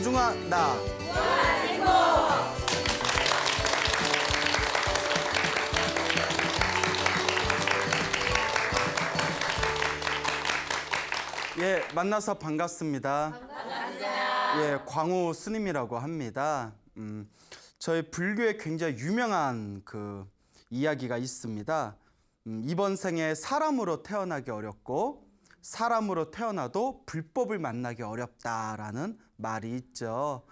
소중한 나. 예, 만나서 반갑습니다. 반갑습니다. 예, 광우 스님이라고 합니다. 저희 불교에 굉장히 유명한 그 이야기가 있습니다. 이번 생에 사람으로 태어나기 어렵고 사람으로 태어나도 불법을 만나기 어렵다라는 말이 있죠.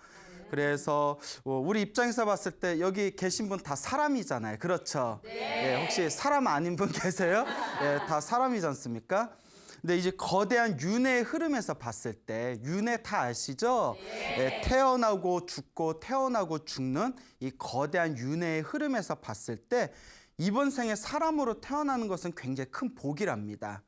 그래서 우리 입장에서 봤을 때 여기 계신 분 다 사람이잖아요. 그렇죠? 네. 예, 혹시 사람 아닌 분 계세요? 예, 다 사람이지 않습니까? 근데 이제 거대한 윤회의 흐름에서 봤을 때 윤회 다 아시죠? 네. 예, 태어나고 죽고 태어나고 죽는 이 거대한 윤회의 흐름에서 봤을 때 이번 생에 사람으로 태어나는 것은 굉장히 큰 복이랍니다.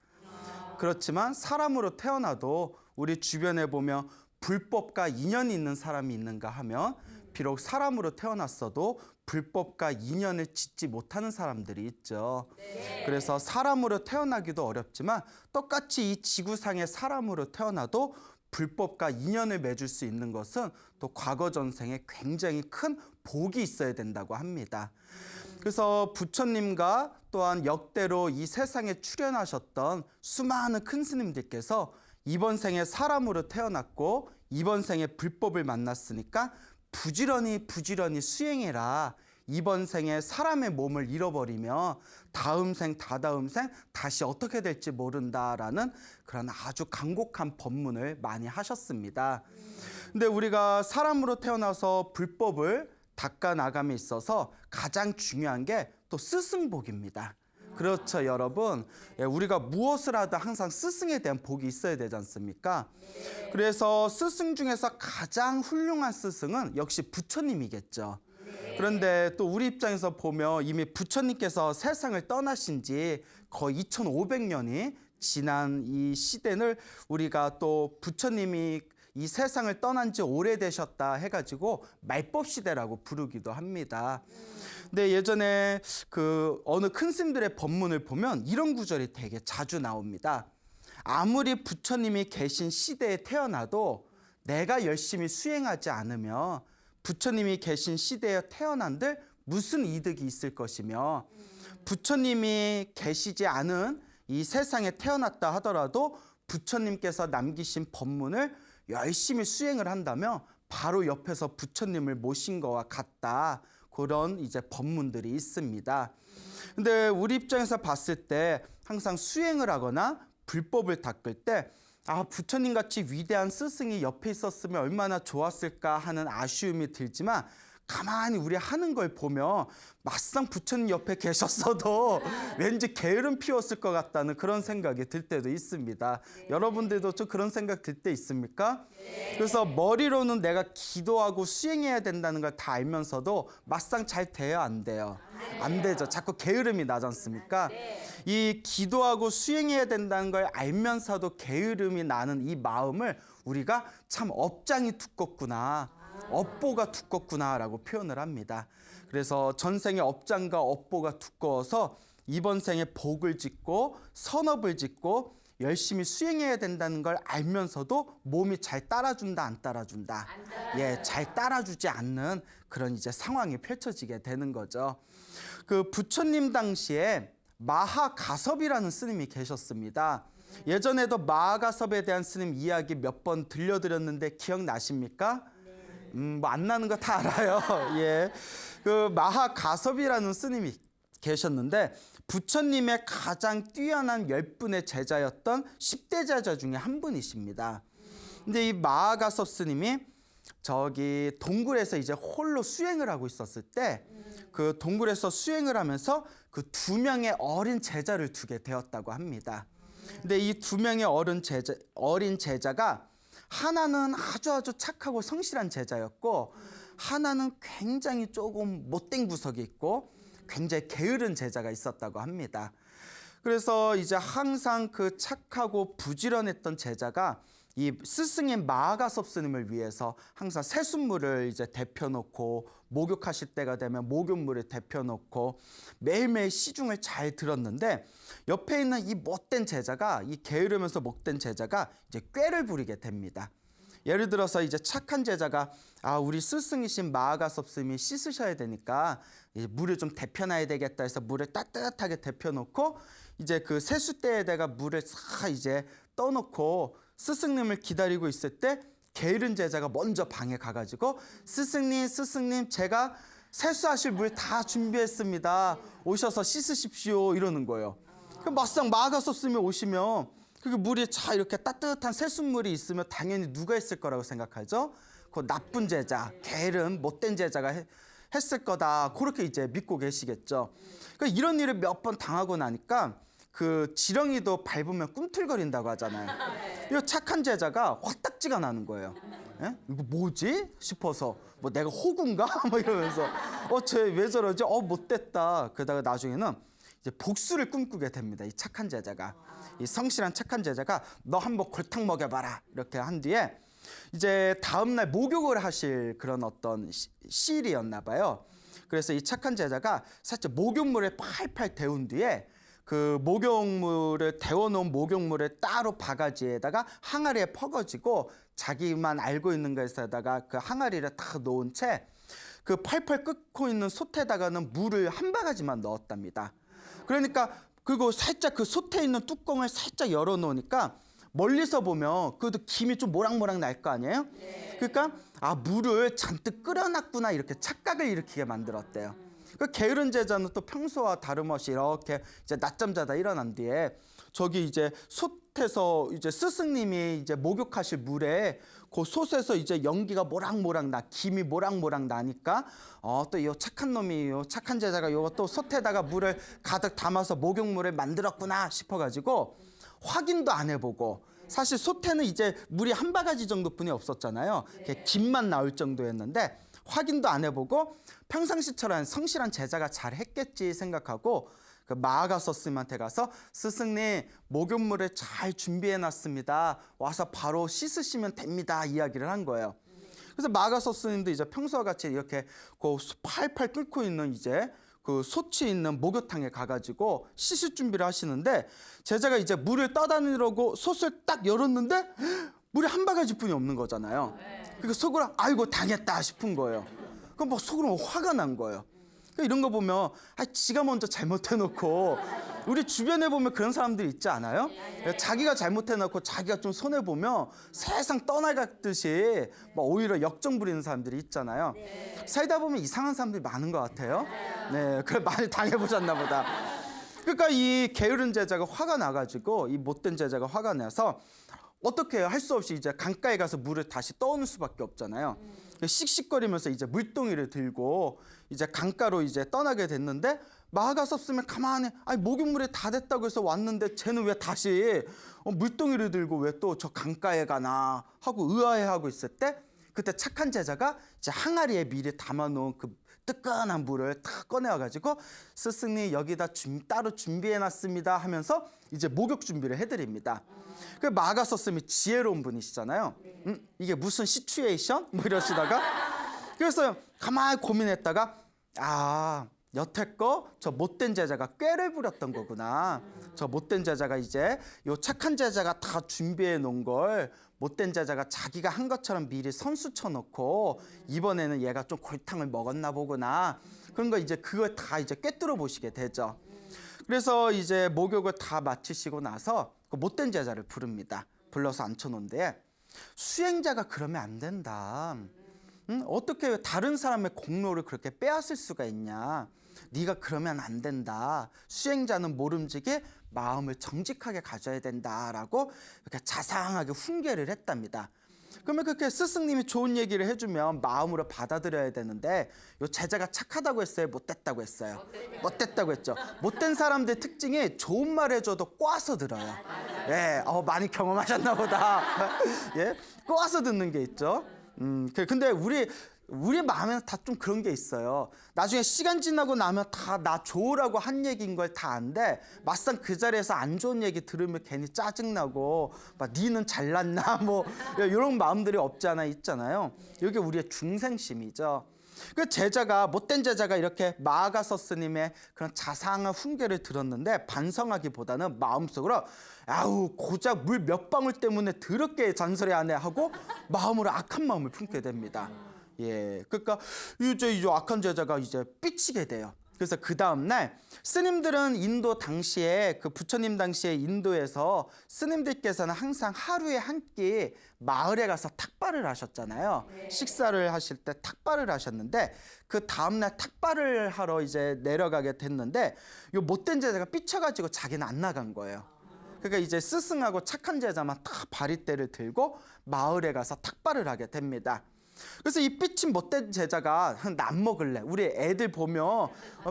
그렇지만 사람으로 태어나도 우리 주변에 보면 불법과 인연이 있는 사람이 있는가 하면 비록 사람으로 태어났어도 불법과 인연을 짓지 못하는 사람들이 있죠. 네. 그래서 사람으로 태어나기도 어렵지만 똑같이 이 지구상의 사람으로 태어나도 불법과 인연을 맺을 수 있는 것은 또 과거 전생에 굉장히 큰 복이 있어야 된다고 합니다. 그래서 부처님과 또한 역대로 이 세상에 출현하셨던 수많은 큰 스님들께서 이번 생에 사람으로 태어났고 이번 생에 불법을 만났으니까 부지런히 수행해라. 이번 생에 사람의 몸을 잃어버리면 다음 생, 다다음 생 다시 어떻게 될지 모른다라는 그런 아주 간곡한 법문을 많이 하셨습니다. 근데 우리가 사람으로 태어나서 불법을 닦아 나감에 있어서 가장 중요한 게 또 스승복입니다. 그렇죠, 여러분. 예, 우리가 무엇을 하든 항상 스승에 대한 복이 있어야 되지 않습니까? 네. 그래서 스승 중에서 가장 훌륭한 스승은 역시 부처님이겠죠. 네. 그런데 또 우리 입장에서 보면 이미 부처님께서 세상을 떠나신 지 거의 2500년이 지난 이 시대를 우리가 또 부처님이 이 세상을 떠난 지 오래되셨다 해가지고 말법 시대라고 부르기도 합니다. 근데 예전에 그 어느 큰 스님들의 법문을 보면 이런 구절이 되게 자주 나옵니다. 아무리 부처님이 계신 시대에 태어나도 내가 열심히 수행하지 않으면 부처님이 계신 시대에 태어난들 무슨 이득이 있을 것이며 부처님이 계시지 않은 이 세상에 태어났다 하더라도 부처님께서 남기신 법문을 열심히 수행을 한다면 바로 옆에서 부처님을 모신 것과 같다. 그런 이제 법문들이 있습니다. 근데 우리 입장에서 봤을 때 항상 수행을 하거나 불법을 닦을 때 부처님 같이 위대한 스승이 옆에 있었으면 얼마나 좋았을까 하는 아쉬움이 들지만 가만히 우리 하는 걸 보면 막상 부처님 옆에 계셨어도 왠지 게으름 피웠을 것 같다는 그런 생각이 들 때도 있습니다. 네. 여러분들도 좀 그런 생각 들 때 있습니까? 네. 그래서 머리로는 내가 기도하고 수행해야 된다는 걸 다 알면서도 막상 잘 돼요, 안 돼요? 안 되죠. 자꾸 게으름이 나지 않습니까? 네. 이 기도하고 수행해야 된다는 걸 알면서도 게으름이 나는 이 마음을 우리가 참 업장이 두껍구나. 업보가 두껍구나라고 표현을 합니다. 그래서 전생의 업장과 업보가 두꺼워서 이번 생에 복을 짓고 선업을 짓고 열심히 수행해야 된다는 걸 알면서도 몸이 잘 따라준다, 안 따라준다. 예, 잘 따라주지 않는 그런 이제 상황이 펼쳐지게 되는 거죠. 그 부처님 당시에 마하가섭이라는 스님이 계셨습니다. 예전에도 마하가섭에 대한 스님 이야기 몇 번 들려드렸는데 기억나십니까? 뭐 안 나는 거 다 알아요. 예. 그 마하가섭이라는 스님이 계셨는데 부처님의 가장 뛰어난 10분의 제자였던 10대 제자 중에 한 분이십니다. 근데 이 마하가섭 스님이 저기 동굴에서 이제 홀로 수행을 하고 있었을 때 그 동굴에서 수행을 하면서 그 2명의 어린 제자를 두게 되었다고 합니다. 근데 이 2명의 어린 제자가 하나는 아주 착하고 성실한 제자였고 하나는 굉장히 조금 못된 구석이 있고 굉장히 게으른 제자가 있었다고 합니다. 그래서 이제 항상 그 착하고 부지런했던 제자가 이 스승인 마하가섭 스님을 위해서 항상 새순물을 이제 데펴놓고 목욕하실 때가 되면 목욕물을 데펴놓고 매일매일 시중을 잘 들었는데 옆에 있는 이 못된 제자가 이 게으르면서 못된 제자가 이제 꾀를 부리게 됩니다. 예를 들어서 이제 착한 제자가 우리 스승이신 마아가섭 스님이 씻으셔야 되니까 물을 좀 데펴놔야 되겠다 해서 물을 따뜻하게 데펴놓고 이제 그 세숫대에다가 물을 싹 이제 떠놓고 스승님을 기다리고 있을 때 게으른 제자가 먼저 방에 가가지고 스승님 제가 세수하실 물 다 준비했습니다. 오셔서 씻으십시오 이러는 거예요. 막상 마아가섭 스님이 오시면 그 물이 이렇게 따뜻한 세숫물이 있으면 당연히 누가 했을 거라고 생각하죠? 그 나쁜 제자, 게으른 못된 제자가 했을 거다. 그렇게 이제 믿고 계시겠죠. 그러니까 이런 일을 몇 번 당하고 나니까 그 지렁이도 밟으면 꿈틀거린다고 하잖아요. 이 착한 제자가 화딱지가 나는 거예요. 에? 이거 뭐지? 싶어서 뭐 내가 호구인가? 뭐 이러면서 쟤 왜 저러지? 못됐다. 그러다가 나중에는 이제 복수를 꿈꾸게 됩니다. 이 착한 제자가. 이 성실한 착한 제자가 너 한번 골탕 먹여봐라. 이렇게 한 뒤에 이제 다음날 목욕을 하실 그런 어떤 시일이었나 봐요. 그래서 이 착한 제자가 살짝 목욕물에 팔팔 데운 뒤에 그 목욕물을 데워놓은 목욕물을 따로 바가지에다가 항아리에 퍼가지고 자기만 알고 있는 것에다가 그 항아리를 다 놓은 채 그 팔팔 끓고 있는 솥에다가는 물을 한 바가지만 넣었답니다. 그러니까 그리고 살짝 그 솥에 있는 뚜껑을 살짝 열어놓으니까 멀리서 보면 그래도 김이 좀 모락모락 날 거 아니에요? 그러니까 물을 잔뜩 끓여놨구나 이렇게 착각을 일으키게 만들었대요. 그 게으른 제자는 또 평소와 다름없이 이렇게 이제 낮잠 자다 일어난 뒤에 저기 이제 솥에서 이제 스승님이 이제 목욕하실 물에 그 솥에서 이제 연기가 모락모락 김이 모락모락 나니까 또 이 착한 놈이 요 착한 제자가 요 또 솥에다가 물을 가득 담아서 목욕물을 만들었구나 싶어가지고 확인도 안 해보고 사실 솥에는 이제 물이 한 바가지 정도뿐이 없었잖아요. 김만 나올 정도였는데 확인도 안 해보고 평상시처럼 성실한 제자가 잘 했겠지 생각하고 그 마아가섭 스님한테 가서 스승님 목욕물을 잘 준비해놨습니다. 와서 바로 씻으시면 됩니다. 이야기를 한 거예요. 그래서 마아가섭 스님도 이제 평소와 같이 이렇게 그 팔팔 끓고 있는 이제 그 솥이 있는 목욕탕에 가가지고 씻을 준비를 하시는데 제자가 이제 물을 떠다니려고 솥을 딱 열었는데 물이 한 바가지뿐이 없는 거잖아요. 그러니까 속으로 아이고 당했다 싶은 거예요. 그럼 막 속으로 화가 난 거예요. 이런 거 보면 지가 먼저 잘못해놓고 우리 주변에 보면 그런 사람들이 있지 않아요? 자기가 잘못해놓고 자기가 좀 손해보면 세상 떠나갔듯이 오히려 역정 부리는 사람들이 있잖아요. 살다 보면 이상한 사람들이 많은 것 같아요. 네, 그래 많이 당해보셨나 보다. 그러니까 이 게으른 제자가 화가 나가지고 이 못된 제자가 화가 나서 어떻게 해요? 할 수 없이 이제 강가에 가서 물을 다시 떠오는 수밖에 없잖아요. 씩씩거리면서 이제 물동이를 들고 이제 강가로 이제 떠나게 됐는데 마아가섭 스님은 가만히 목욕물이 다 됐다고 해서 왔는데 쟤는 왜 다시 물동이를 들고 왜 또 저 강가에 가나 하고 의아해하고 있을 때 그때 착한 제자가 이제 항아리에 미리 담아놓은 그 뜨끈한 물을 탁 꺼내와가지고 스승님 여기다 따로 준비해놨습니다 하면서 이제 목욕 준비를 해드립니다. 그 마아가섭 스님이 지혜로운 분이시잖아요. 이게 무슨 시츄에이션? 뭐 이러시다가 그래서 가만히 고민했다가 여태껏 저 못된 제자가 꾀를 부렸던 거구나. 저 못된 제자가 이제 요 착한 제자가 다 준비해 놓은 걸 못된 제자가 자기가 한 것처럼 미리 선수 쳐놓고 이번에는 얘가 좀 골탕을 먹었나 보구나. 그런 거 이제 그걸 다 이제 꿰뚫어 보시게 되죠. 그래서 이제 목욕을 다 마치시고 나서 그 못된 제자를 부릅니다. 불러서 앉혀놓은데 수행자가 그러면 안 된다. 어떻게 다른 사람의 공로를 그렇게 빼앗을 수가 있냐. 네가 그러면 안 된다. 수행자는 모름지기 마음을 정직하게 가져야 된다라고 이렇게 자상하게 훈계를 했답니다. 그러면 그렇게 스승님이 좋은 얘기를 해주면 마음으로 받아들여야 되는데 요 제자가 착하다고 했어요? 못됐다고 했어요? 못됐다고 했죠. 못된 사람들 특징이 좋은 말 해줘도 꽈서 들어요. 예, 많이 경험하셨나 보다. 예, 꽈서 듣는 게 있죠. 근데 우리 마음에는 다 좀 그런 게 있어요. 나중에 시간 지나고 나면 다 나 좋으라고 한 얘기인 걸 다 안데 막상 그 자리에서 안 좋은 얘기 들으면 괜히 짜증나고 막 니는 잘났나 뭐 이런 마음들이 없지 않아 있잖아요. 이게 우리의 중생심이죠. 그 제자가, 못된 제자가 이렇게 마아가서 스님의 그런 자상한 훈계를 들었는데 반성하기보다는 마음속으로 아우 고작 물 몇 방울 때문에 더럽게 잔소리하네 하고 마음으로 악한 마음을 품게 됩니다. 예, 그러니까 이제 악한 제자가 이제 삐치게 돼요. 그래서 그 다음날 스님들은 인도 당시에, 그 부처님 당시에 인도에서 스님들께서는 항상 하루에 한 끼 마을에 가서 탁발을 하셨잖아요. 식사를 하실 때 탁발을 하셨는데 그 다음날 탁발을 하러 이제 내려가게 됐는데 요 못된 제자가 삐쳐가지고 자기는 안 나간 거예요. 그러니까 이제 스승하고 착한 제자만 다 바리떼를 들고 마을에 가서 탁발을 하게 됩니다. 그래서 이 삐친 못된 제자가 남 먹을래. 우리 애들 보면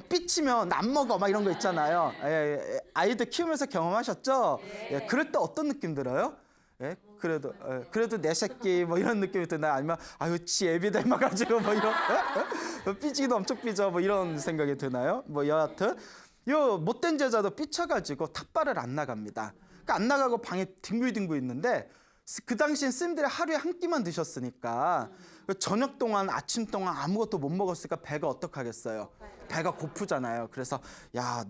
삐치면 남 먹어 막 이런 거 있잖아요. 아이들 키우면서 경험하셨죠? 예, 그럴 때 어떤 느낌 들어요? 예? 그래도 내 새끼 뭐 이런 느낌이 드나요? 아니면 아유 지 애비 닮아가지고 뭐 이런 삐지기도 엄청 삐져 뭐 이런 생각이 드나요? 뭐 여하튼 요 못된 제자도 삐쳐가지고 탁발을 안 나갑니다. 그러니까 안 나가고 방에 뒹굴뒹굴 있는데 그 당시엔 스님들이 하루에 한 끼만 드셨으니까 저녁 동안 아침 동안 아무것도 못 먹었으니까 배가 어떡하겠어요. 배가 고프잖아요. 그래서 야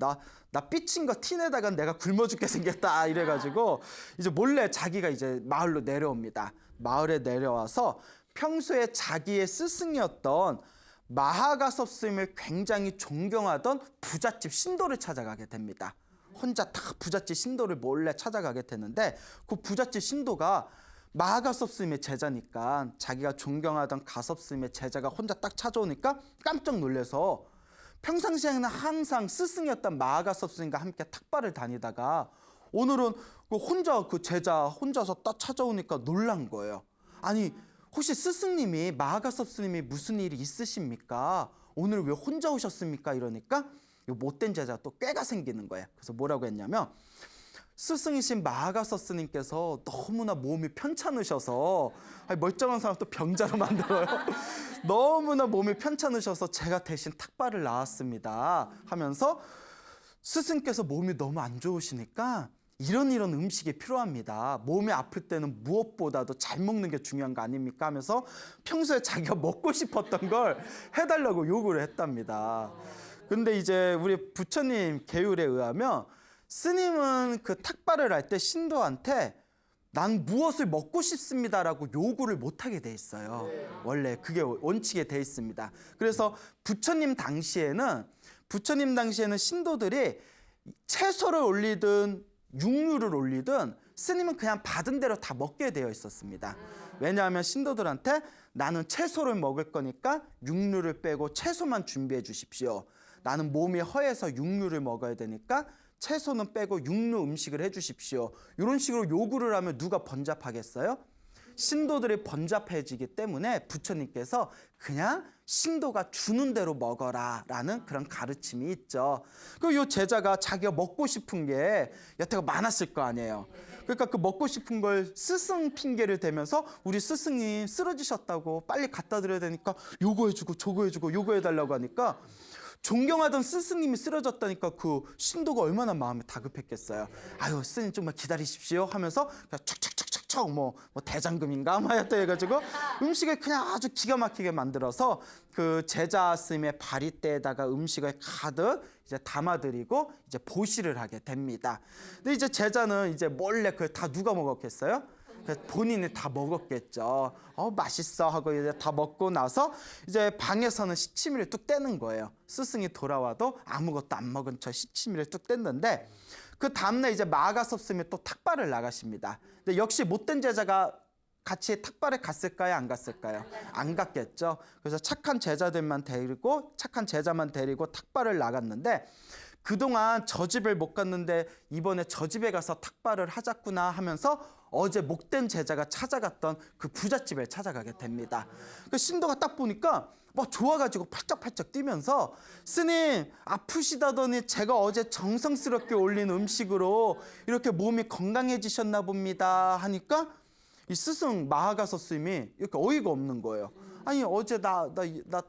나 삐친 거 티내다가 내가 굶어 죽게 생겼다 이래가지고 이제 몰래 자기가 이제 마을로 내려옵니다. 마을에 내려와서 평소에 자기의 스승이었던 마하가섭 스님을 굉장히 존경하던 부잣집 신도를 찾아가게 됩니다. 혼자 다 부잣집 신도를 몰래 찾아가게 되는데 그 부잣집 신도가 마하가섭 스님의 제자니까 자기가 존경하던 가섭 스님의 제자가 혼자 딱 찾아오니까 깜짝 놀라서 평상시에는 항상 스승이었던 마하가섭 스님과 함께 탁발을 다니다가 오늘은 혼자 그 제자 혼자서 딱 찾아오니까 놀란 거예요. 아니 혹시 스승님이 마하가섭 스님이 무슨 일이 있으십니까? 오늘 왜 혼자 오셨습니까? 이러니까 이 못된 제자 또 꾀가 생기는 거예요. 그래서 뭐라고 했냐면 스승이신 마하가섭 스님께서 너무나 몸이 편찮으셔서 멀쩡한 사람 또 병자로 만들어요. 너무나 몸이 편찮으셔서 제가 대신 탁발을 나왔습니다 하면서 스승께서 몸이 너무 안 좋으시니까 이런 음식이 필요합니다. 몸이 아플 때는 무엇보다도 잘 먹는 게 중요한 거 아닙니까? 하면서 평소에 자기가 먹고 싶었던 걸 해달라고 요구를 했답니다. 근데 이제 우리 부처님 계율에 의하면 스님은 그 탁발을 할 때 신도한테 난 무엇을 먹고 싶습니다라고 요구를 못하게 돼 있어요. 원래 그게 원칙에 돼 있습니다. 그래서 부처님 당시에는 신도들이 채소를 올리든 육류를 올리든 스님은 그냥 받은 대로 다 먹게 되어 있었습니다. 왜냐하면 신도들한테 나는 채소를 먹을 거니까 육류를 빼고 채소만 준비해 주십시오. 나는 몸이 허해서 육류를 먹어야 되니까 채소는 빼고 육류 음식을 해주십시오. 이런 식으로 요구를 하면 누가 번잡하겠어요? 신도들이 번잡해지기 때문에 부처님께서 그냥 신도가 주는 대로 먹어라 라는 그런 가르침이 있죠. 그리고 이 제자가 자기가 먹고 싶은 게 여태가 많았을 거 아니에요. 그러니까 그 먹고 싶은 걸 스승 핑계를 대면서 우리 스승님 쓰러지셨다고 빨리 갖다 드려야 되니까 요거 해주고 저거 해주고 요거 해달라고 하니까 존경하던 스승님이 쓰러졌다니까 그 신도가 얼마나 마음이 다급했겠어요. 아유 스님 좀만 기다리십시오 하면서 그냥 척척척척척 뭐 대장금인가 뭐 하여튼 해가지고 음식을 그냥 아주 기가 막히게 만들어서 그 제자 스님의 바리떼에다가 음식을 가득 이제 담아드리고 이제 보시를 하게 됩니다. 근데 이제 제자는 이제 몰래 그걸 다 누가 먹었겠어요? 본인이 다 먹었겠죠. 맛있어 하고 이제 다 먹고 나서 이제 방에서는 시치미를 뚝 떼는 거예요. 스승이 돌아와도 아무것도 안 먹은 채 시치미를 뚝 뗐는데 그 다음날 이제 마하가섭 스님이 또 탁발을 나가십니다. 근데 역시 못된 제자가 같이 탁발에 갔을까요? 안 갔을까요? 안 갔겠죠. 그래서 착한 제자만 데리고 탁발을 나갔는데 그동안 저 집을 못 갔는데 이번에 저 집에 가서 탁발을 하자꾸나 하면서 어제 목된 제자가 찾아갔던 그 부잣집에 찾아가게 됩니다. 그 신도가 딱 보니까 막 좋아가지고 팔짝팔짝 뛰면서 스님 아프시다더니 제가 어제 정성스럽게 올린 음식으로 이렇게 몸이 건강해지셨나 봅니다 하니까 이 스승 마하가섭 스님이 이렇게 어이가 없는 거예요. 아니 어제 나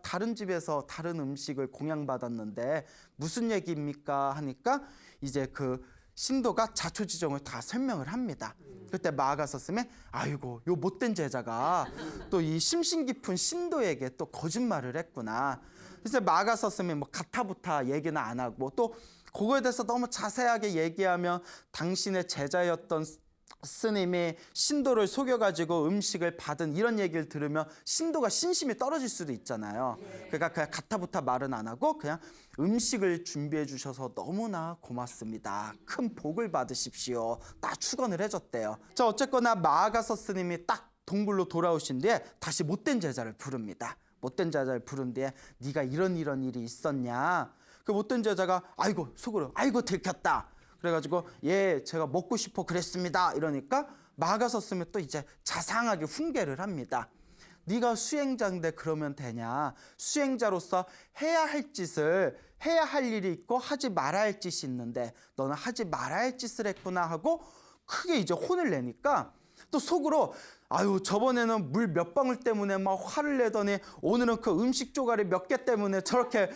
다른 집에서 다른 음식을 공양받았는데 무슨 얘기입니까 하니까 이제 그 신도가 자초지종을 다 설명을 합니다. 그때 마아가서 쓰면 아이고 요 못된 제자가 또 이 심신 깊은 신도에게 또 거짓말을 했구나. 그래서 마아가서 쓰면 뭐 가타부타 얘기는 안 하고 또 그거에 대해서 너무 자세하게 얘기하면 당신의 제자였던 스님이 신도를 속여가지고 음식을 받은 이런 얘기를 들으면 신도가 신심이 떨어질 수도 있잖아요. 그러니까 그냥 가타부타 말은 안 하고 그냥 음식을 준비해 주셔서 너무나 고맙습니다. 큰 복을 받으십시오. 딱 축원을 해줬대요. 자, 어쨌거나 마아가서 스님이 딱 동굴로 돌아오신 뒤에 다시 못된 제자를 부릅니다. 못된 제자를 부른 뒤에 네가 이런 일이 있었냐. 그 못된 제자가 아이고 속으로 아이고 들켰다. 그래가지고 예 제가 먹고 싶어 그랬습니다. 이러니까 마아가서 쓰면 또 이제 자상하게 훈계를 합니다. 네가 수행자인데 그러면 되냐. 수행자로서 해야 할 짓을 해야 할 일이 있고 하지 말아야 할 짓이 있는데 너는 하지 말아야 할 짓을 했구나 하고 크게 이제 혼을 내니까 또 속으로 아유 저번에는 물 몇 방울 때문에 막 화를 내더니 오늘은 그 음식 조각이 몇 개 때문에 저렇게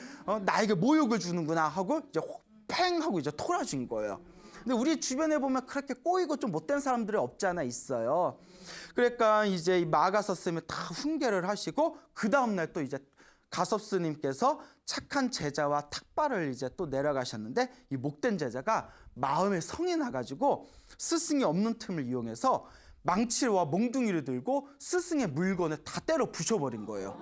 나에게 모욕을 주는구나 하고 이제 팽 하고 이제 토라진 거예요. 근데 우리 주변에 보면 그렇게 꼬이고 좀 못된 사람들이 없지 않아 있어요. 그러니까 이제 이 마아가서 스님이 다 훈계를 하시고 그 다음날 또 이제 가섭 스님께서 착한 제자와 탁발을 이제 또 내려가셨는데 이 목된 제자가 마음에 성이 나가지고 스승이 없는 틈을 이용해서 망치와 몽둥이를 들고 스승의 물건을 다 때려 부셔버린 거예요.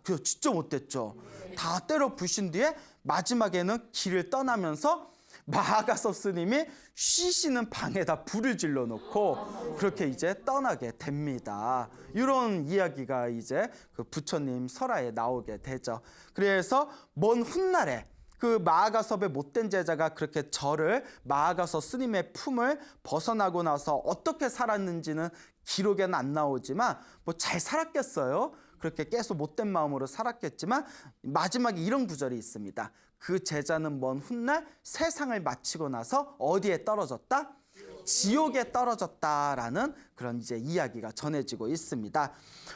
그래서 진짜 못됐죠. 다 때려 부신 뒤에 마지막에는 길을 떠나면서 마아가섭 스님이 쉬시는 방에다 불을 질러 놓고 그렇게 이제 떠나게 됩니다. 이런 이야기가 이제 그 부처님 설화에 나오게 되죠. 그래서 먼 훗날에 그 마아가섭의 못된 제자가 그렇게 절을 마아가섭 스님의 품을 벗어나고 나서 어떻게 살았는지는 기록에는 안 나오지만 뭐 잘 살았겠어요. 그렇게 계속 못된 마음으로 살았겠지만 마지막에 이런 구절이 있습니다. 그 제자는 먼 훗날 세상을 마치고 나서 어디에 떨어졌다? 지옥에 떨어졌다라는 그런 이제 이야기가 전해지고 있습니다.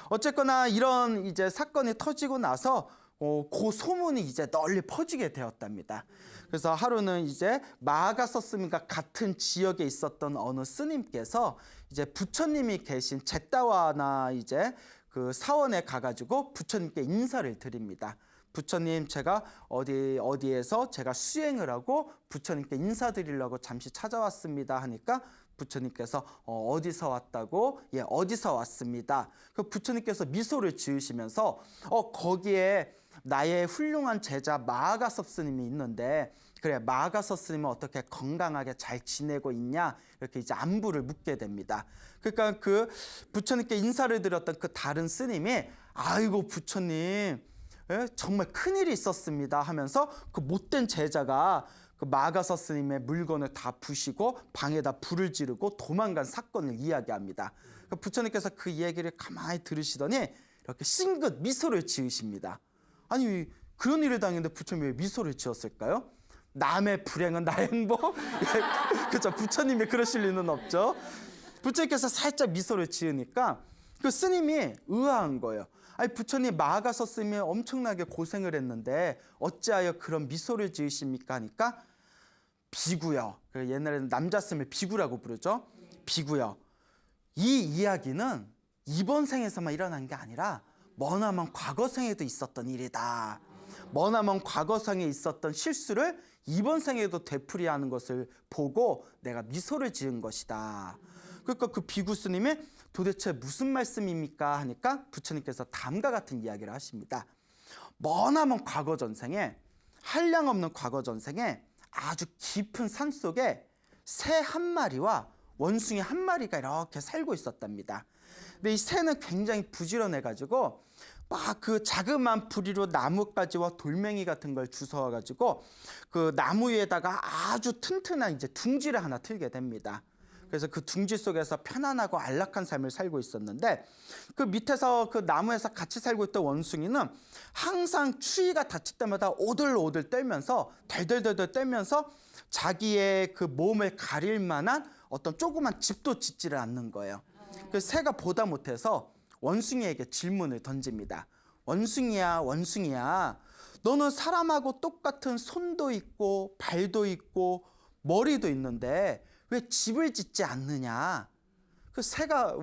어쨌거나 이런 이제 사건이 터지고 나서 그 소문이 이제 널리 퍼지게 되었답니다. 그래서 하루는 이제 마아가서 스님과 같은 지역에 있었던 어느 스님께서 이제 부처님이 계신 제따와나 이제 그 사원에 가가지고 부처님께 인사를 드립니다. 부처님 제가 어디에서 제가 수행을 하고 부처님께 인사드리려고 잠시 찾아왔습니다 하니까 부처님께서 어디서 왔다고? 예, 어디서 왔습니다. 그 부처님께서 미소를 지으시면서 거기에 나의 훌륭한 제자 마아가섭 스님이 있는데 그래 마아가섭 스님은 어떻게 건강하게 잘 지내고 있냐 이렇게 이제 안부를 묻게 됩니다. 그러니까 그 부처님께 인사를 드렸던 그 다른 스님이 아이고 부처님 정말 큰일이 있었습니다 하면서 그 못된 제자가 그 마아가섭 스님의 물건을 다 부시고 방에다 불을 지르고 도망간 사건을 이야기합니다. 그 부처님께서 그 이야기를 가만히 들으시더니 이렇게 싱긋 미소를 지으십니다. 아니 그런 일을 당했는데 부처님이 왜 미소를 지었을까요? 남의 불행은 나의 행복? 그렇죠. 부처님이 그러실 리는 없죠. 부처님께서 살짝 미소를 지으니까 그 스님이 의아한 거예요. 아니 부처님 마아가섭 스님이 엄청나게 고생을 했는데 어찌하여 그런 미소를 지으십니까 하니까 비구요. 옛날에는 남자 스님을 비구라고 부르죠. 비구요. 이 이야기는 이번 생에서만 일어난 게 아니라 머나먼 과거생에도 있었던 일이다. 머나먼 과거생에 있었던 실수를 이번 생에도 되풀이하는 것을 보고 내가 미소를 지은 것이다. 그러니까 그 비구 스님이 도대체 무슨 말씀입니까 하니까 부처님께서 다음과 같은 이야기를 하십니다. 머나먼 과거 전생에 한량없는 과거 전생에 아주 깊은 산 속에 새 한 마리와 원숭이 한 마리가 이렇게 살고 있었답니다. 근데 이 새는 굉장히 부지런해가지고 막 그 자그마한 부리로 나뭇가지와 돌멩이 같은 걸 주워가지고 그 나무 위에다가 아주 튼튼한 이제 둥지를 하나 틀게 됩니다. 그래서 그 둥지 속에서 편안하고 안락한 삶을 살고 있었는데 그 밑에서 그 나무에서 같이 살고 있던 원숭이는 항상 추위가 닥칠 때마다 오들오들 떨면서 덜덜덜덜 떨면서 자기의 그 몸을 가릴 만한 어떤 조그만 집도 짓지를 않는 거예요. 그 새가 보다 못해서 원숭이에게 질문을 던집니다. 원숭이야, 원숭이야. 너는 사람하고 똑같은 손도 있고 발도 있고 머리도 있는데 왜 집을 짓지 않느냐? 그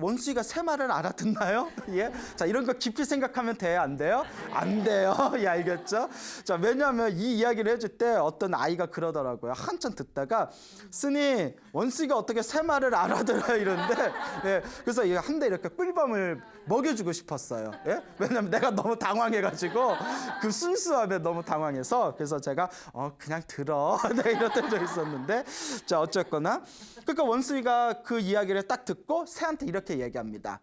원숭이가 새 말을 알아듣나요? 예? 자, 이런 거 깊이 생각하면 돼요? 안 돼요? 안 돼요. 예, 알겠죠? 자, 왜냐하면 이 이야기를 해줄 때 어떤 아이가 그러더라고요. 한참 듣다가, 스님, 원숭이가 어떻게 새 말을 알아들어요? 이러는데, 예, 그래서 한 대 이렇게 꿀밤을 먹여주고 싶었어요. 예? 왜냐면 내가 너무 당황해가지고, 그 순수함에 너무 당황해서, 그래서 제가, 그냥 들어. 네, 이랬던 적이 있었는데, 자, 어쨌거나. 그러니까 원숭이가 그 이야기를 딱 듣고 새한테 이렇게 얘기합니다.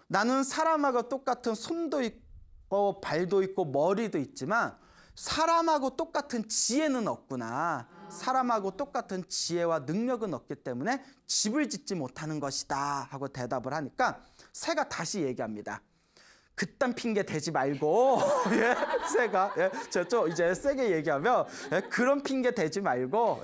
나는 사람하고 똑같은 손도 있고 발도 있고 머리도 있지만 사람하고 똑같은 지혜는 없구나. 사람하고 똑같은 지혜와 능력은 없기 때문에 집을 짓지 못하는 것이다 하고 대답을 하니까 새가 다시 얘기합니다. 그딴 핑계 대지 말고 예, 새가 저쪽 이제 세게 얘기하면 그런 핑계 대지 말고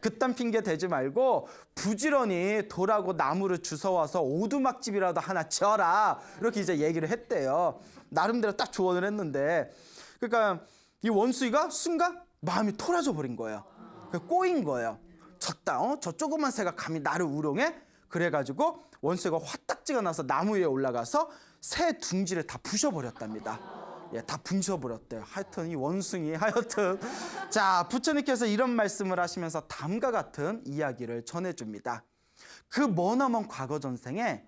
그딴 핑계 대지 말고 부지런히 돌하고 나무를 주워와서 오두막집이라도 하나 지어라 이렇게 이제 얘기를 했대요. 나름대로 딱 조언을 했는데 그러니까 이 원숭이가 순간 마음이 토라져 버린 거예요. 꼬인 거예요. 저 조그만 새가 감히 나를 우롱해? 그래가지고 원숭이가 화딱지가 나서 나무 위에 올라가서 새 둥지를 다 부셔버렸답니다. 예, 다 부셔버렸대요. 하여튼 이 원숭이 하여튼 자, 부처님께서 이런 말씀을 하시면서 다음과 같은 이야기를 전해줍니다. 그 머나먼 과거 전생에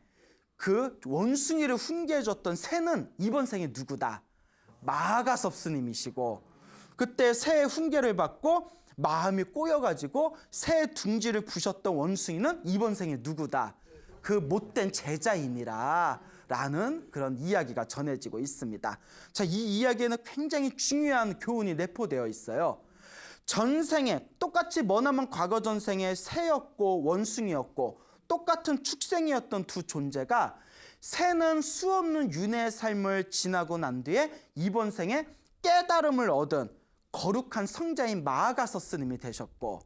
그 원숭이를 훈계해줬던 새는 이번 생에 누구다? 마하가섭 스님이시고 그때 새의 훈계를 받고 마음이 꼬여가지고 새 둥지를 부셨던 원숭이는 이번 생에 누구다? 그 못된 제자이니라 라는 그런 이야기가 전해지고 있습니다. 자, 이 이야기에는 굉장히 중요한 교훈이 내포되어 있어요. 전생에 똑같이 머나먼 과거 전생에 새였고 원숭이였고 똑같은 축생이었던 두 존재가 새는 수없는 윤회의 삶을 지나고 난 뒤에 이번 생에 깨달음을 얻은 거룩한 성자인 마하가서 스님이 되셨고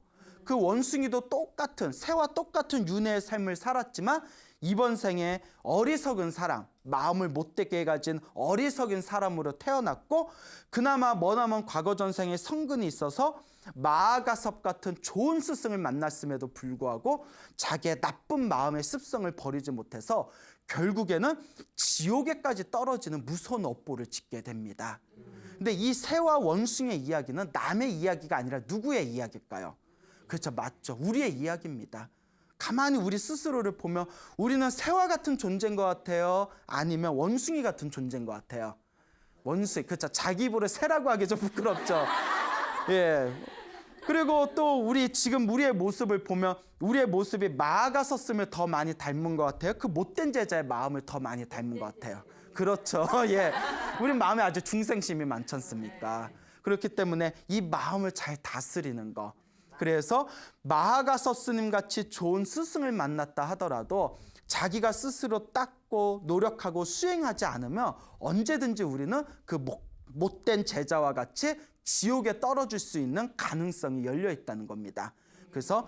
그 원숭이도 똑같은 새와 똑같은 윤회의 삶을 살았지만 이번 생에 어리석은 사람, 마음을 못되게 가진 어리석은 사람으로 태어났고 그나마 머나먼 과거 전생에 성근이 있어서 마하가섭 같은 좋은 스승을 만났음에도 불구하고 자기의 나쁜 마음의 습성을 버리지 못해서 결국에는 지옥에까지 떨어지는 무서운 업보를 짓게 됩니다. 근데 이 새와 원숭이의 이야기는 남의 이야기가 아니라 누구의 이야기일까요? 그렇죠, 맞죠. 우리의 이야기입니다. 가만히 우리 스스로를 보면 우리는 새와 같은 존재인 것 같아요? 아니면 원숭이 같은 존재인 것 같아요? 원숭이, 그렇죠. 자기 입으로 새라고 하기 좀 부끄럽죠. 예. 그리고 또 우리의 모습을 보면 우리의 모습이 마하가섭을 더 많이 닮은 것 같아요? 그 못된 제자의 마음을 더 많이 닮은 것 같아요. 그렇죠. 예. 우리 마음에 아주 중생심이 많지 않습니까? 그렇기 때문에 이 마음을 잘 다스리는 거. 그래서 마하가섭 스님 같이 좋은 스승을 만났다 하더라도 자기가 스스로 닦고 노력하고 수행하지 않으면 언제든지 우리는 그 못된 제자와 같이 지옥에 떨어질 수 있는 가능성이 열려 있다는 겁니다. 그래서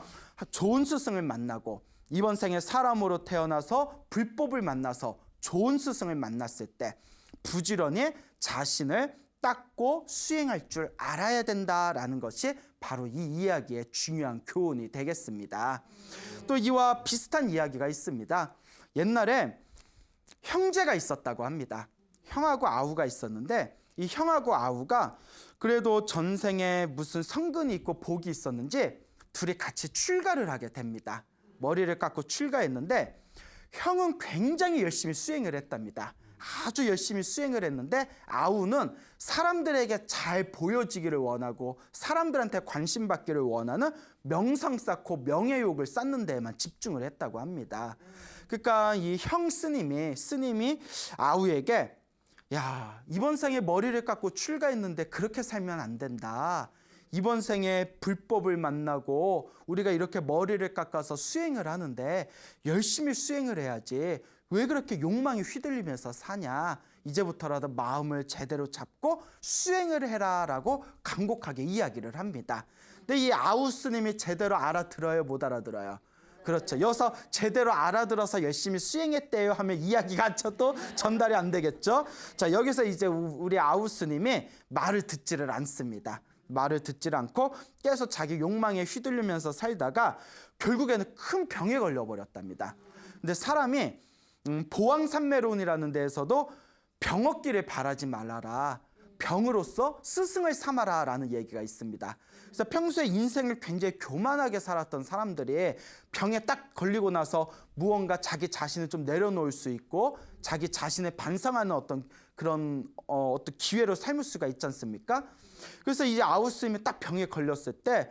좋은 스승을 만나고 이번 생에 사람으로 태어나서 불법을 만나서 좋은 스승을 만났을 때 부지런히 자신을 닦고 수행할 줄 알아야 된다라는 것이 바로 이 이야기의 중요한 교훈이 되겠습니다. 또 이와 비슷한 이야기가 있습니다. 옛날에 형제가 있었다고 합니다. 형하고 아우가 있었는데 이 형하고 아우가 그래도 전생에 무슨 성근이 있고 복이 있었는지 둘이 같이 출가를 하게 됩니다. 머리를 깎고 출가했는데 형은 굉장히 열심히 수행을 했답니다. 아주 열심히 수행을 했는데 아우는 사람들에게 잘 보여지기를 원하고 사람들한테 관심 받기를 원하는 명성 쌓고 명예욕을 쌓는 데에만 집중을 했다고 합니다. 그러니까 이 형 스님이 아우에게 야, 이번 생에 머리를 깎고 출가했는데 그렇게 살면 안 된다. 이번 생에 불법을 만나고 우리가 이렇게 머리를 깎아서 수행을 하는데 열심히 수행을 해야지. 왜 그렇게 욕망이 휘둘리면서 사냐? 이제부터라도 마음을 제대로 잡고 수행을 해라라고 간곡하게 이야기를 합니다. 근데 이 아우 스님이 제대로 알아들어요, 못 알아들어요? 그렇죠. 여기서 제대로 알아들어서 열심히 수행했대요 하면 이야기가 또 전달이 안 되겠죠. 자, 여기서 이제 우리 아우 스님이 말을 듣지를 않습니다. 말을 듣질 않고 계속 자기 욕망에 휘둘리면서 살다가 결국에는 큰 병에 걸려버렸답니다. 근데 사람이 보왕산매론이라는 데에서도 병 얻기를 바라지 말아라, 병으로서 스승을 삼아라 라는 얘기가 있습니다. 그래서 평소에 인생을 굉장히 교만하게 살았던 사람들이 병에 딱 걸리고 나서 무언가 자기 자신을 좀 내려놓을 수 있고 자기 자신을 반성하는 어떤 그런 어떤 기회로 삼을 수가 있지 않습니까? 그래서 이제 아우스님이 딱 병에 걸렸을 때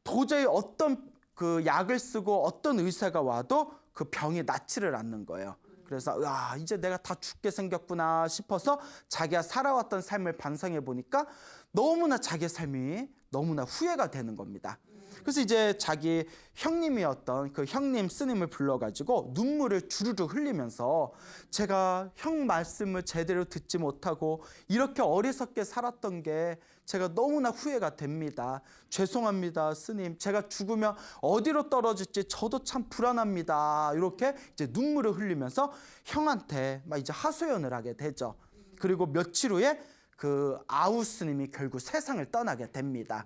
도저히 어떤 그 약을 쓰고 어떤 의사가 와도 그 병이 낫지를 않는 거예요. 그래서 이제 내가 다 죽게 생겼구나 싶어서 자기가 살아왔던 삶을 반성해 보니까 너무나 자기의 삶이 너무나 후회가 되는 겁니다. 그래서 이제 자기 형님이었던 그 형님 스님을 불러가지고 눈물을 주르르 흘리면서 제가 형 말씀을 제대로 듣지 못하고 이렇게 어리석게 살았던 게 제가 너무나 후회가 됩니다. 죄송합니다, 스님. 제가 죽으면 어디로 떨어질지 저도 참 불안합니다. 이렇게 이제 눈물을 흘리면서 형한테 막 이제 하소연을 하게 되죠. 그리고 며칠 후에 그 아우스님이 결국 세상을 떠나게 됩니다.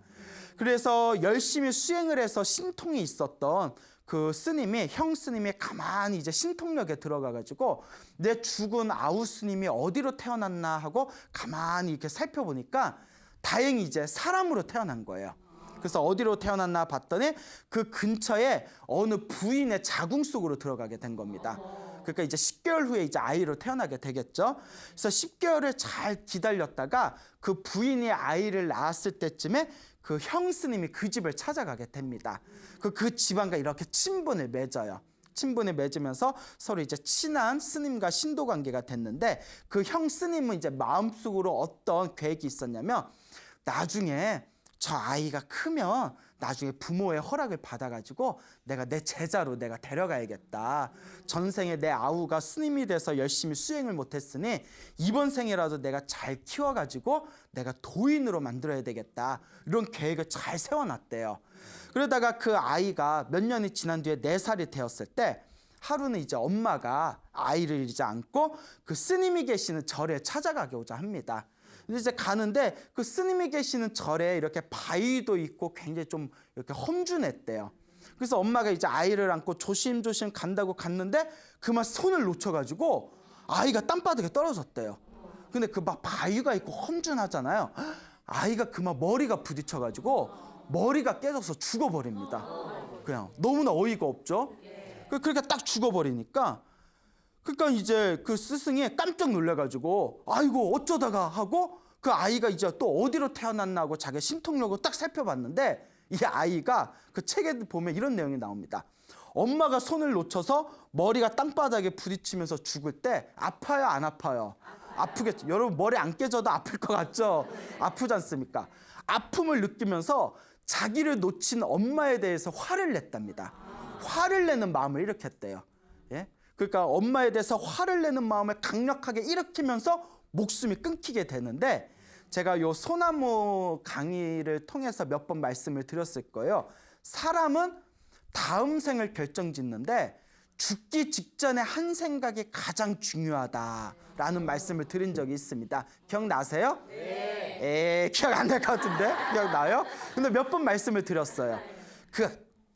그래서 열심히 수행을 해서 신통이 있었던 그 스님이, 형 스님이 가만히 이제 신통력에 들어가가지고 내 죽은 아우스님이 어디로 태어났나 하고 가만히 이렇게 살펴보니까 다행히 이제 사람으로 태어난 거예요. 그래서 어디로 태어났나 봤더니 그 근처에 어느 부인의 자궁 속으로 들어가게 된 겁니다. 그러니까 이제 10개월 후에 이제 아이로 태어나게 되겠죠. 그래서 10개월을 잘 기다렸다가 그 부인이 아이를 낳았을 때쯤에 그 형 스님이 그 집을 찾아가게 됩니다. 그 집안과 이렇게 친분을 맺어요. 친분을 맺으면서 서로 이제 친한 스님과 신도 관계가 됐는데 그 형 스님은 이제 마음속으로 어떤 계획이 있었냐면 나중에 저 아이가 크면 나중에 부모의 허락을 받아가지고 내가 내 제자로 내가 데려가야겠다. 전생에 내 아우가 스님이 돼서 열심히 수행을 못했으니 이번 생이라도 내가 잘 키워가지고 내가 도인으로 만들어야 되겠다. 이런 계획을 잘 세워놨대요. 그러다가 그 아이가 몇 년이 지난 뒤에 4살이 되었을 때 하루는 이제 엄마가 아이를 이제 안고 그 스님이 계시는 절에 찾아가고자 합니다. 이제 가는데 그 스님이 계시는 절에 이렇게 바위도 있고 굉장히 좀 이렇게 험준했대요. 그래서 엄마가 이제 아이를 안고 조심조심 간다고 갔는데 그만 손을 놓쳐가지고 아이가 땅바닥에 떨어졌대요. 근데 그 막 바위가 있고 험준하잖아요. 아이가 그만 머리가 부딪혀가지고 머리가 깨져서 죽어버립니다. 그냥 너무나 어이가 없죠. 그렇게 딱 죽어버리니까 그러니까 이제 그 스승이 깜짝 놀래가지고 아이고 어쩌다가 하고 그 아이가 이제 또 어디로 태어났나 하고 자기 신통력을 딱 살펴봤는데 이 아이가 그 책에 보면 이런 내용이 나옵니다. 엄마가 손을 놓쳐서 머리가 땅바닥에 부딪히면서 죽을 때 아파요, 안 아파요? 아프겠죠. 여러분 머리 안 깨져도 아플 것 같죠? 아프지 않습니까? 아픔을 느끼면서 자기를 놓친 엄마에 대해서 화를 냈답니다. 화를 내는 마음을 일으켰대요. 예? 그러니까 엄마에 대해서 화를 내는 마음을 강력하게 일으키면서 목숨이 끊기게 되는데 제가 요 소나무 강의를 통해서 몇 번 말씀을 드렸을 거예요. 사람은 다음 생을 결정짓는데 죽기 직전에 한 생각이 가장 중요하다라는 말씀을 드린 적이 있습니다. 기억나세요? 네. 기억 안 날 것 같은데? 기억나요? 근데 몇 번 말씀을 드렸어요. 그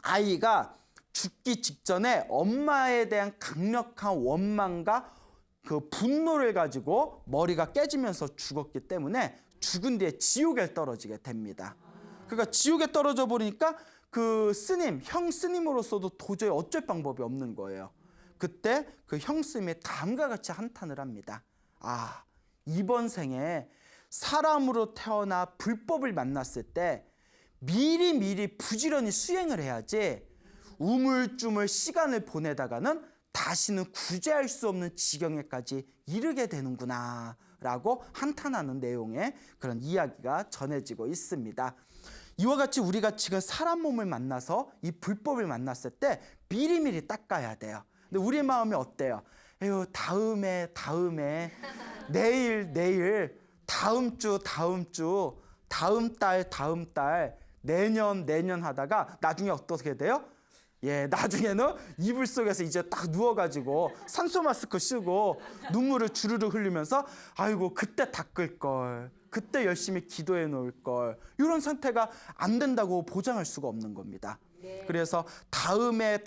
아이가 죽기 직전에 엄마에 대한 강력한 원망과 그 분노를 가지고 머리가 깨지면서 죽었기 때문에 죽은 뒤에 지옥에 떨어지게 됩니다. 그러니까 지옥에 떨어져 버리니까 그 스님, 형 스님으로서도 도저히 어쩔 방법이 없는 거예요. 그때 그 형 스님이 다음과 같이 한탄을 합니다. 이번 생에 사람으로 태어나 불법을 만났을 때 미리 부지런히 수행을 해야지 우물쭈물 시간을 보내다가는 다시는 구제할 수 없는 지경에까지 이르게 되는구나 라고 한탄하는 내용의 그런 이야기가 전해지고 있습니다. 이와 같이 우리가 지금 사람 몸을 만나서 이 불법을 만났을 때 미리미리 닦아야 돼요. 근데 우리 마음이 어때요? 에휴, 다음에, 내일, 다음 주, 다음 달, 내년 하다가 나중에 어떻게 돼요? 나중에는 이불 속에서 이제 딱 누워가지고 산소 마스크 쓰고 눈물을 주르르 흘리면서 아이고 그때 닦을 걸, 그때 열심히 기도해 놓을 걸. 이런 상태가 안 된다고 보장할 수가 없는 겁니다. 그래서 다음에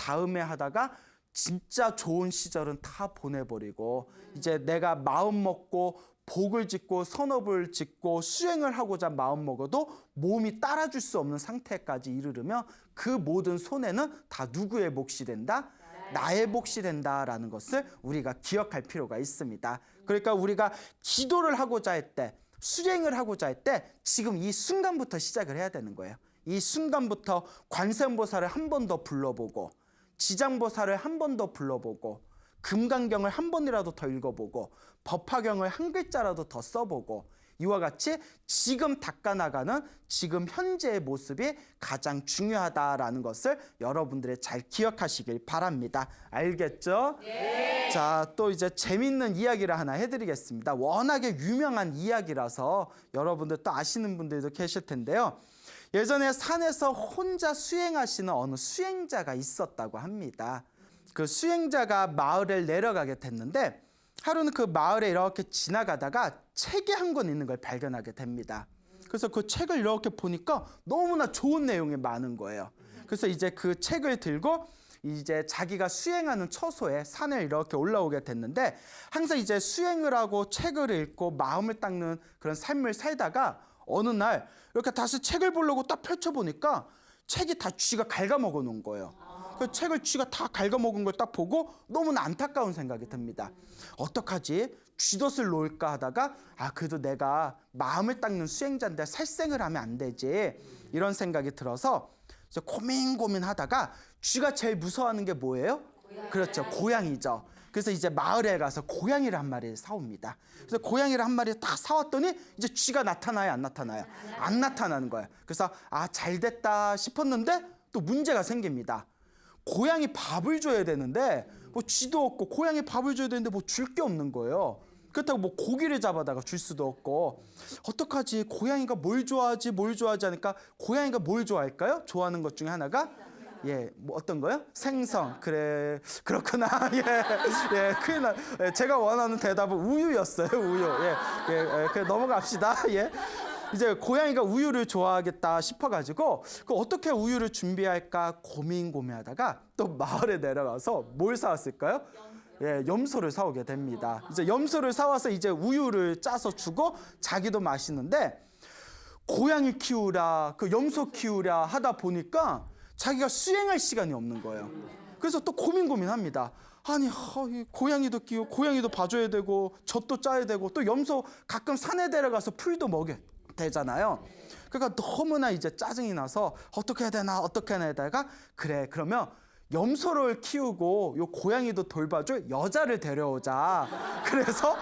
하다가 진짜 좋은 시절은 다 보내버리고 이제 내가 마음 먹고 복을 짓고 선업을 짓고 수행을 하고자 마음 먹어도 몸이 따라줄 수 없는 상태까지 이르르면 그 모든 손해는 다 누구의 몫이 된다? 나의 몫이 된다라는 것을 우리가 기억할 필요가 있습니다. 그러니까 우리가 기도를 하고자 할 때, 수행을 하고자 할 때 지금 이 순간부터 시작을 해야 되는 거예요. 이 순간부터 관세음보살을 한 번 더 불러보고 지장보살을 한 번 더 불러보고 금강경을 한 번이라도 더 읽어보고 법화경을 한 글자라도 더 써보고 이와 같이 지금 닦아나가는 지금 현재의 모습이 가장 중요하다라는 것을 여러분들이 잘 기억하시길 바랍니다. 알겠죠? 네. 자, 또 이제 재밌는 이야기를 하나 해드리겠습니다. 워낙에 유명한 이야기라서 여러분들 또 아시는 분들도 계실 텐데요. 예전에 산에서 혼자 수행하시는 어느 수행자가 있었다고 합니다. 그 수행자가 마을을 내려가게 됐는데 하루는 그 마을에 이렇게 지나가다가 책이 한 권 있는 걸 발견하게 됩니다. 그래서 그 책을 이렇게 보니까 너무나 좋은 내용이 많은 거예요. 그래서 이제 그 책을 들고 이제 자기가 수행하는 처소에 산을 이렇게 올라오게 됐는데 항상 이제 수행을 하고 책을 읽고 마음을 닦는 그런 삶을 살다가 어느 날 이렇게 다시 책을 보려고 딱 펼쳐보니까 책이 다 쥐가 갉아먹어 놓은 거예요. 그 책을 쥐가 다 갉아먹은 걸 딱 보고 너무나 안타까운 생각이 듭니다. 어떡하지? 쥐덫을 놓을까 하다가 그래도 내가 마음을 닦는 수행자인데 살생을 하면 안 되지. 이런 생각이 들어서 이제 고민하다가 쥐가 제일 무서워하는 게 뭐예요? 그렇죠. 고양이죠. 그래서 이제 마을에 가서 고양이를 한 마리를 사옵니다. 그래서 고양이를 한 마리를 딱 사왔더니 이제 쥐가 나타나요? 안 나타나요? 안 나타나는 거예요. 그래서 잘 됐다 싶었는데 또 문제가 생깁니다. 고양이 밥을 줘야 되는데 뭐 쥐도 없고 고양이 밥을 줘야 되는데 뭐 줄 게 없는 거예요. 그렇다고 뭐 고기를 잡아다가 줄 수도 없고 어떡하지? 고양이가 뭘 좋아하지 하니까 고양이가 뭘 좋아할까요? 좋아하는 것 중에 하나가 뭐 어떤 거요? 생선. 그래, 그렇구나. 큰일 나. 제가 원하는 대답은 우유였어요. 우유. 그래 넘어갑시다. 이제 고양이가 우유를 좋아하겠다 싶어가지고 어떻게 우유를 준비할까 고민하다가 또 마을에 내려가서 뭘 사왔을까요? 염소를 사오게 됩니다. 이제 염소를 사와서 이제 우유를 짜서 주고 자기도 마시는데 고양이 키우랴 그 염소 키우랴 하다 보니까 자기가 수행할 시간이 없는 거예요. 그래서 또 고민합니다. 아니 고양이도 키우고 고양이도 봐줘야 되고 젖도 짜야 되고 또 염소 가끔 산에 데려가서 풀도 먹여야 되잖아요. 그러니까 너무나 이제 짜증이 나서 어떻게 해야 되나 하다가 그래 그러면 염소를 키우고 요 고양이도 돌봐줄 여자를 데려오자. 그래서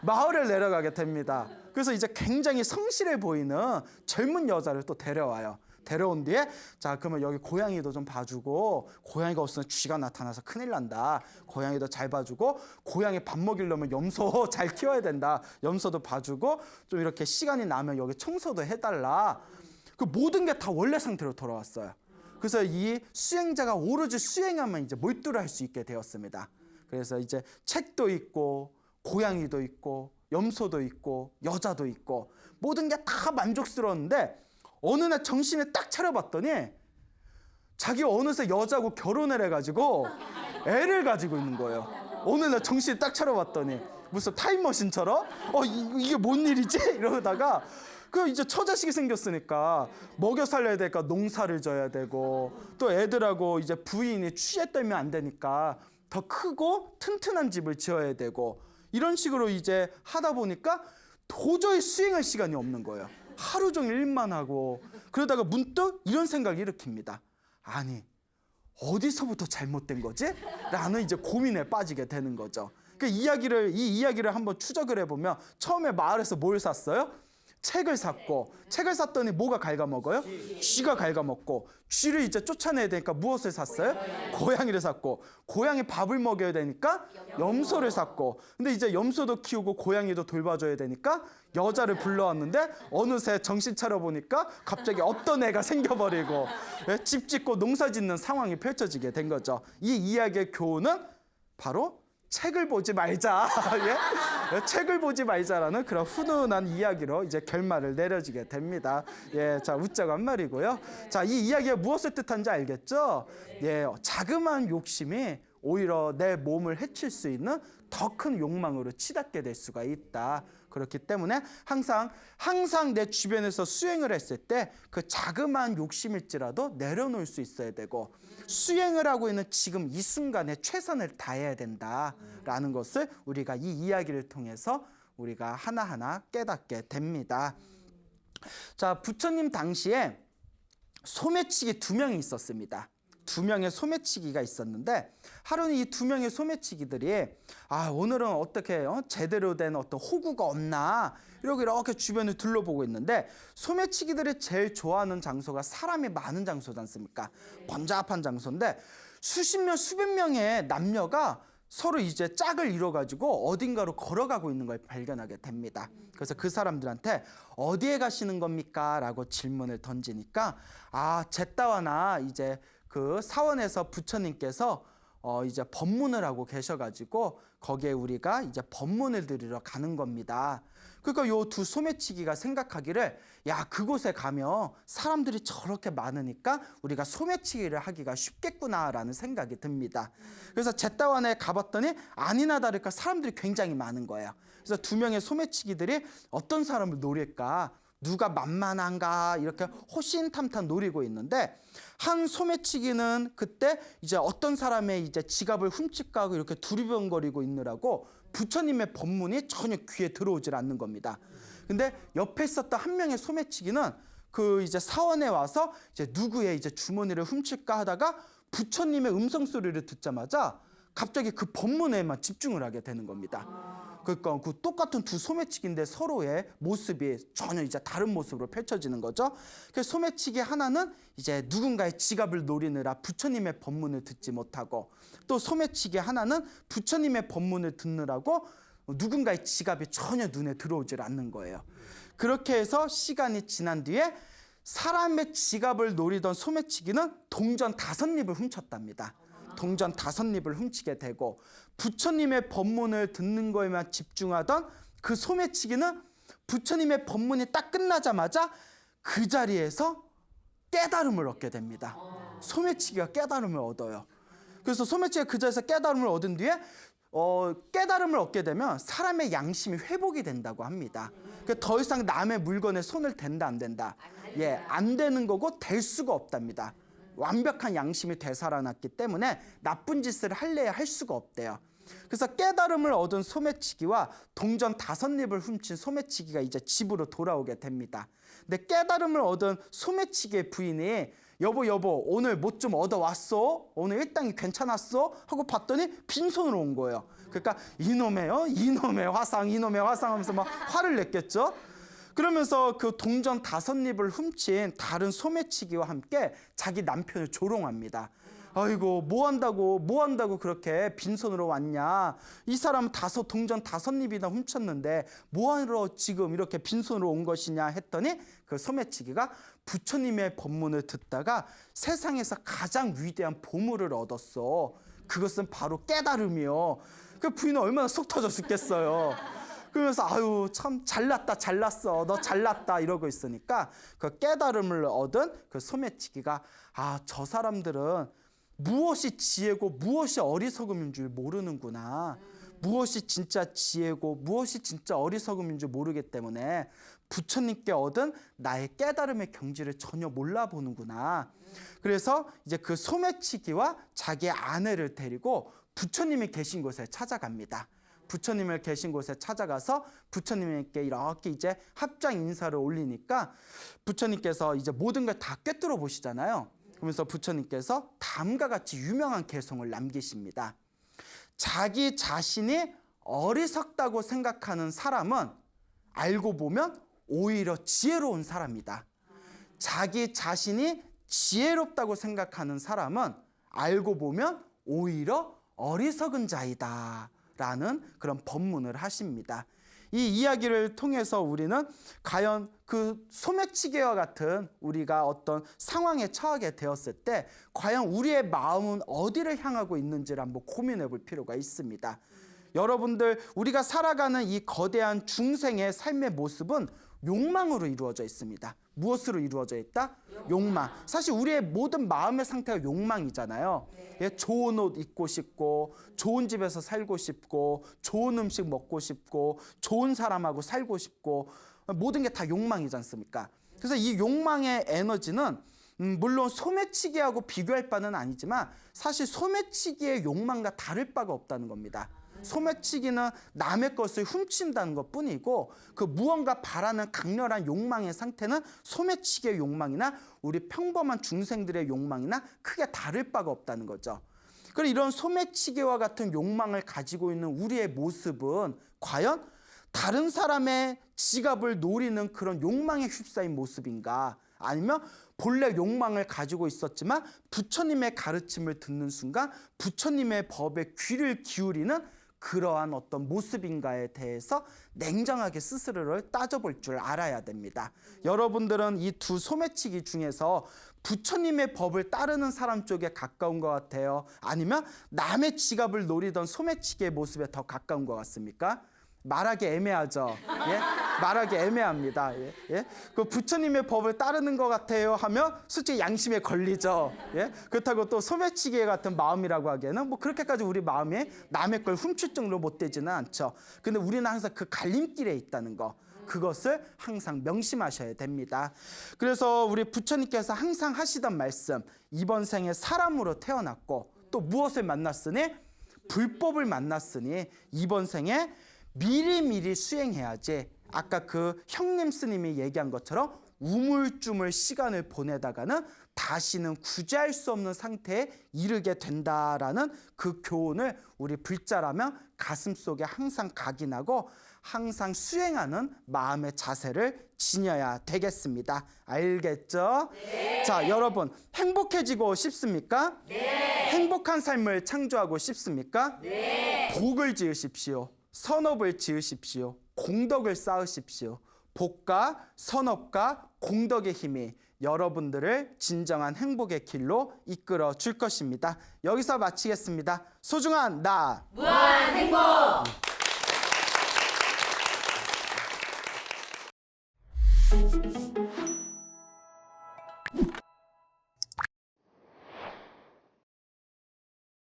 마을을 내려가게 됩니다. 그래서 이제 굉장히 성실해 보이는 젊은 여자를 또 데려와요. 데려온 뒤에 자 그러면 여기 고양이도 좀 봐주고 고양이가 없으면 쥐가 나타나서 큰일 난다. 고양이도 잘 봐주고 고양이 밥 먹이려면 염소 잘 키워야 된다. 염소도 봐주고 좀 이렇게 시간이 나면 여기 청소도 해달라. 그 모든 게 다 원래 상태로 돌아왔어요. 그래서 이 수행자가 오로지 수행하면 이제 몰두를 할 수 있게 되었습니다. 그래서 이제 책도 있고 고양이도 있고 염소도 있고 여자도 있고 모든 게 다 만족스러웠는데 어느 날 정신을 딱 차려봤더니 자기 어느새 여자하고 결혼을 해가지고 애를 가지고 있는 거예요. 어느 날 정신을 딱 차려봤더니 무슨 타임머신처럼 이게 뭔 일이지? 이러다가 그 이제 처자식이 생겼으니까 먹여 살려야 되니까 농사를 져야 되고 또 애들하고 이제 부인이 취해 떨면 안 되니까 더 크고 튼튼한 집을 지어야 되고 이런 식으로 이제 하다 보니까 도저히 수행할 시간이 없는 거예요. 하루 종일 일만 하고 그러다가 문득 이런 생각을 일으킵니다. 아니 어디서부터 잘못된 거지? 라는 이제 고민에 빠지게 되는 거죠. 이 이야기를 한번 추적을 해보면 처음에 마을에서 뭘 샀어요? 책을 샀고 책을 샀더니 뭐가 갉아먹어요? 쥐가 갉아먹고 쥐를 이제 쫓아내야 되니까 무엇을 샀어요? 고양이를 샀고 고양이 밥을 먹여야 되니까 염소를 샀고 근데 이제 염소도 키우고 고양이도 돌봐줘야 되니까 여자를 불러왔는데 어느새 정신 차려보니까 갑자기 없던 애가 생겨버리고 집 짓고 농사 짓는 상황이 펼쳐지게 된 거죠. 이 이야기의 교훈은 바로 책을 보지 말자. 예? 책을 보지 말자라는 그런 훈훈한 이야기로 이제 결말을 내려지게 됩니다. 예, 자, 웃자고 한 말이고요. 자, 이 이야기가 무엇을 뜻하는지 알겠죠? 예, 자그마한 욕심이 오히려 내 몸을 해칠 수 있는 더 큰 욕망으로 치닫게 될 수가 있다. 그렇기 때문에 항상 내 주변에서 수행을 했을 때 그 자그마한 욕심일지라도 내려놓을 수 있어야 되고, 수행을 하고 있는 지금 이 순간에 최선을 다해야 된다라는 것을 우리가 이 이야기를 통해서 우리가 하나하나 깨닫게 됩니다. 자, 부처님 당시에 소매치기 2명이 있었습니다. 2명의 소매치기가 있었는데, 하루는 이 2명의 소매치기들이 오늘은 어떻게 제대로 된 어떤 호구가 없나 이렇게 주변을 둘러보고 있는데, 소매치기들이 제일 좋아하는 장소가 사람이 많은 장소지 않습니까? 번잡한 장소인데 수십 명 수백 명의 남녀가 서로 이제 짝을 이뤄가지고 어딘가로 걸어가고 있는 걸 발견하게 됩니다. 그래서 그 사람들한테 어디에 가시는 겁니까? 라고 질문을 던지니까 제따와나 이제 그 사원에서 부처님께서 이제 법문을 하고 계셔가지고 거기에 우리가 이제 법문을 드리러 가는 겁니다. 그러니까 요 2 소매치기가 생각하기를, 야, 그곳에 가면 사람들이 저렇게 많으니까 우리가 소매치기를 하기가 쉽겠구나라는 생각이 듭니다. 그래서 제따완에 가봤더니 아니나 다를까 사람들이 굉장히 많은 거예요. 그래서 2명의 소매치기들이 어떤 사람을 노릴까, 누가 만만한가 이렇게 호신탐탐 노리고 있는데, 한 소매치기는 그때 이제 어떤 사람의 이제 지갑을 훔칠까 하고 이렇게 두리번거리고 있느라고 부처님의 법문이 전혀 귀에 들어오질 않는 겁니다. 근데 옆에 있었던 한 명의 소매치기는 그 이제 사원에 와서 이제 누구의 이제 주머니를 훔칠까 하다가 부처님의 음성 소리를 듣자마자 갑자기 그 법문에만 집중을 하게 되는 겁니다. 그러니까 그 똑같은 2 소매치기인데 서로의 모습이 전혀 이제 다른 모습으로 펼쳐지는 거죠. 그래서 소매치기 하나는 이제 누군가의 지갑을 노리느라 부처님의 법문을 듣지 못하고, 또 소매치기 하나는 부처님의 법문을 듣느라고 누군가의 지갑이 전혀 눈에 들어오질 않는 거예요. 그렇게 해서 시간이 지난 뒤에 사람의 지갑을 노리던 소매치기는 동전 5입을 훔쳤답니다. 동전 5입을 훔치게 되고, 부처님의 법문을 듣는 거에만 집중하던 그 소매치기는 부처님의 법문이 딱 끝나자마자 그 자리에서 깨달음을 얻게 됩니다. 소매치기가 깨달음을 얻어요. 그래서 소매치기가 그 자리에서 깨달음을 얻은 뒤에 깨달음을 얻게 되면 사람의 양심이 회복이 된다고 합니다. 그러니까 더 이상 남의 물건에 손을 댄다 안 된다? 예, 안 되는 거고 될 수가 없답니다. 완벽한 양심이 되살아났기 때문에 나쁜 짓을 할래야 할 수가 없대요. 그래서 깨달음을 얻은 소매치기와 동전 5입을 훔친 소매치기가 이제 집으로 돌아오게 됩니다. 근데 깨달음을 얻은 소매치기의 부인이 여보 오늘 뭐 좀 얻어왔어? 오늘 일당이 괜찮았어? 하고 봤더니 빈손으로 온 거예요. 그러니까 이놈의 화상 하면서 막 화를 냈겠죠. 그러면서 그 동전 5입을 훔친 다른 소매치기와 함께 자기 남편을 조롱합니다. 아이고 뭐 한다고 그렇게 빈손으로 왔냐? 이 사람은 동전 5입이나 훔쳤는데 뭐하러 지금 이렇게 빈손으로 온 것이냐 했더니, 그 소매치기가 부처님의 법문을 듣다가 세상에서 가장 위대한 보물을 얻었어. 그것은 바로 깨달음이요. 그 부인은 얼마나 속 터져 죽겠어요. 그러면서 참 잘났어, 너 잘났다 이러고 있으니까 그 깨달음을 얻은 그 소매치기가 저 사람들은 무엇이 지혜고 무엇이 어리석음인 줄 모르는구나. 무엇이 진짜 지혜고 무엇이 진짜 어리석음인 줄 모르기 때문에 부처님께 얻은 나의 깨달음의 경지를 전혀 몰라보는구나. 그래서 이제 그 소매치기와 자기의 아내를 데리고 부처님이 계신 곳에 찾아갑니다. 부처님을 계신 곳에 찾아가서 부처님께 이렇게 이제 합장 인사를 올리니까 부처님께서 이제 모든 걸 다 꿰뚫어 보시잖아요. 그러면서 부처님께서 다음과 같이 유명한 개송을 남기십니다. 자기 자신이 어리석다고 생각하는 사람은 알고 보면 오히려 지혜로운 사람이다. 자기 자신이 지혜롭다고 생각하는 사람은 알고 보면 오히려 어리석은 자이다 라는 그런 법문을 하십니다. 이 이야기를 통해서 우리는 과연 그 소매치기와 같은 우리가 어떤 상황에 처하게 되었을 때 과연 우리의 마음은 어디를 향하고 있는지를 한번 고민해 볼 필요가 있습니다. 여러분들, 우리가 살아가는 이 거대한 중생의 삶의 모습은 욕망으로 이루어져 있습니다. 무엇으로 이루어져 있다? 욕망. 사실 우리의 모든 마음의 상태가 욕망이잖아요. 예, 좋은 옷 입고 싶고, 좋은 집에서 살고 싶고, 좋은 음식 먹고 싶고, 좋은 사람하고 살고 싶고, 모든 게 다 욕망이지 않습니까? 그래서 이 욕망의 에너지는 물론 소매치기하고 비교할 바는 아니지만 사실 소매치기의 욕망과 다를 바가 없다는 겁니다. 소매치기는 남의 것을 훔친다는 것뿐이고 그 무언가 바라는 강렬한 욕망의 상태는 소매치기의 욕망이나 우리 평범한 중생들의 욕망이나 크게 다를 바가 없다는 거죠. 그리고 이런 소매치기와 같은 욕망을 가지고 있는 우리의 모습은 과연 다른 사람의 지갑을 노리는 그런 욕망에 휩싸인 모습인가? 아니면 본래 욕망을 가지고 있었지만 부처님의 가르침을 듣는 순간 부처님의 법에 귀를 기울이는 그러한 어떤 모습인가에 대해서 냉정하게 스스로를 따져볼 줄 알아야 됩니다. 여러분들은 이 두 소매치기 중에서 부처님의 법을 따르는 사람 쪽에 가까운 것 같아요? 아니면 남의 지갑을 노리던 소매치기의 모습에 더 가까운 것 같습니까? 말하기 애매하죠. 예? 말하기 애매합니다. 예? 예? 그 부처님의 법을 따르는 것 같아요 하면 솔직히 양심에 걸리죠. 예? 그렇다고 또 소매치기 같은 마음이라고 하기에는 뭐 그렇게까지 우리 마음이 남의 걸 훔칠 정도로 못되지는 않죠. 근데 우리는 항상 그 갈림길에 있다는 거, 그것을 항상 명심하셔야 됩니다. 그래서 우리 부처님께서 항상 하시던 말씀, 이번 생에 사람으로 태어났고 또 무엇을 만났으니? 불법을 만났으니 이번 생에 미리미리 수행해야지. 아까 그 형님 스님이 얘기한 것처럼 우물쭈물 시간을 보내다가는 다시는 구제할 수 없는 상태에 이르게 된다라는 그 교훈을 우리 불자라면 가슴속에 항상 각인하고 항상 수행하는 마음의 자세를 지녀야 되겠습니다. 알겠죠? 네. 자, 여러분, 행복해지고 싶습니까? 네. 행복한 삶을 창조하고 싶습니까? 네. 복을 지으십시오. 선업을 지으십시오. 공덕을 쌓으십시오. 복과 선업과 공덕의 힘이 여러분들을 진정한 행복의 길로 이끌어 줄 것입니다. 여기서 마치겠습니다. 소중한 나 무한 행복.